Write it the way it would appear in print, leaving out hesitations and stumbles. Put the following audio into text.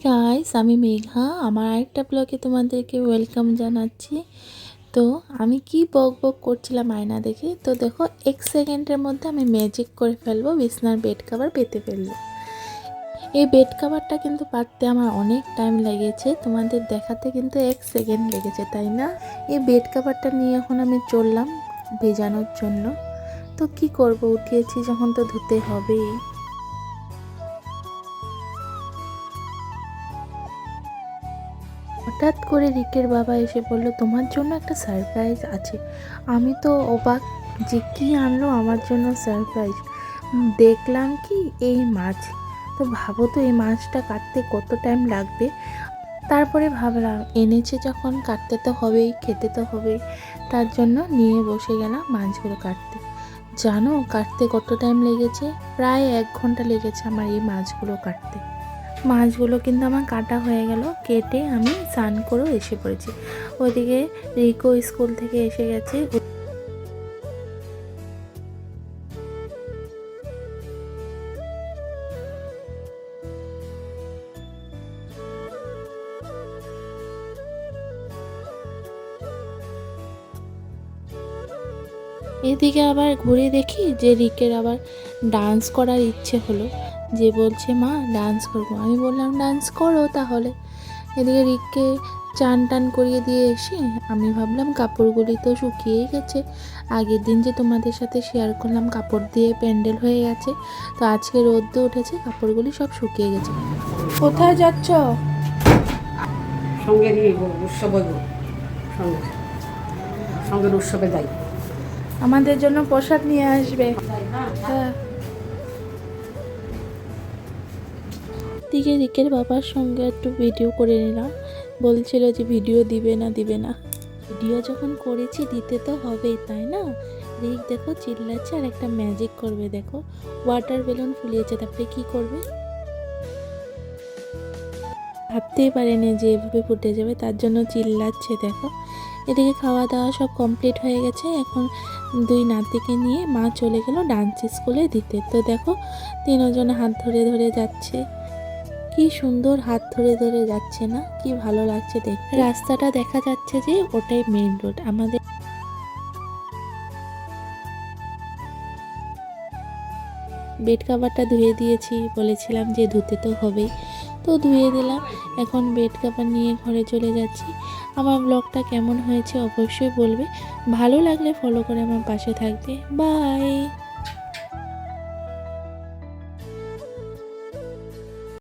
Guys, আমি মেঘা। আমার আরেকটা ব্লগে তোমাদেরকে ওয়েলকাম জানাচ্ছি। তো আমি কি বক বক করছিলাম আয়না দেখে, তো দেখো 1 সেকেন্ডের মধ্যে আমি ম্যাজিক করে ফেলবো, বিছনার বেড কভার পেতে ফেলবো। এই বেড কভারটা কিন্তু পাততে আমার অনেক টাইম লেগেছে, তোমাদের দেখাতে কিন্তু 1 সেকেন্ড লেগেছে, তাই না? এই বেড কভারটা নিয়ে এখন আমি চললাম ভেজানোর জন্য। তো কি করব, উঠিয়েছি যখন তো ধুতে হবেই। হঠাৎ করে রিকের বাবা এসে বলল, তোমার জন্য একটা সারপ্রাইজ আছে। আমি তো অবাক যে কী আনলো আমার জন্য সারপ্রাইজ। দেখলাম কি এই মাছ। তো ভাবো তো এই মাছটা কাটতে কত টাইম লাগবে। তারপরে ভাবলাম এনেছে যখন কাটতে তো হবেই, খেতে তো হবেই। তার জন্য নিয়ে বসে গেলাম মাছগুলো কাটতে। জানো কাটতে কত টাইম লেগেছে? প্রায় 1 ঘন্টা লেগেছে আমার এই মাছগুলো কাটতে। মাছগুলো কিন্তু আমার কাটা হয়ে গেল, কেটে আমি স্নান করেও এসে পড়েছি। ওইদিকে রিকো স্কুল থেকে এসে গেছে। এদিকে আবার ঘুরে দেখি যে রিকের আবার ডান্স করার ইচ্ছে হলো, যে বলছে মা ডান্স করবো। আমি বললাম ডান্স করো তাহলে। এদিকে রিককে চান টান করিয়ে দিয়ে এসে আমি ভাবলাম কাপড়গুলি তো শুকিয়েই গেছে। আগের দিন যে তোমাদের সাথে শেয়ার করলাম কাপড় দিয়ে প্যান্ডেল হয়ে গেছে, তো আজকে রোদ্দু উঠেছে, কাপড়গুলি সব শুকিয়ে গেছে। কোথায় যাচ্ছ? সঙ্গের উৎসবে সঙ্গে সঙ্গের উৎসবে যাই। আমাদের জন্য প্রসাদ নিয়ে আসবে। হ্যাঁ। দিকে রিকের বাবার সঙ্গে একটু ভিডিও করে নিলাম। বলছিল যে ভিডিও দিবে না। ভিডিও যখন করেছি দিতে তো হবেই, তাই না? রিক দেখো চিল্লাচ্ছে আর একটা ম্যাজিক করবে। দেখো ওয়াটার বেলুন ফুলিয়েছে, তারপরে কি করবে ভাবতেই পারেনি যে এভাবে ফুটে যাবে, তার জন্য চিল্লাচ্ছে। দেখো এদিকে খাওয়া দাওয়া সব কমপ্লিট হয়ে গেছে। এখন 2 নাতিকে নিয়ে মা চলে গেল ডান্স স্কুলে দিতে। তো দেখো 3জন হাত ধরে ধরে যাচ্ছে। কি সুন্দর হাত ধরে ধরে যাচ্ছে না? কি ভালো লাগছে দেখতে। রাস্তাটা দেখা যাচ্ছে যে ওটাই মেইন রোড আমাদের। বেড কাভারটা ধুয়ে দিয়েছি, বলেছিলাম যে ধুতে তো হবেই, তো ধুয়ে দিলাম। এখন বেড কাভার নিয়ে ঘরে চলে যাচ্ছি। আমার ব্লগটা কেমন হয়েছে অবশ্যই বলবে। ভালো লাগলে ফলো করে আমার পাশে থাকবে। বাই।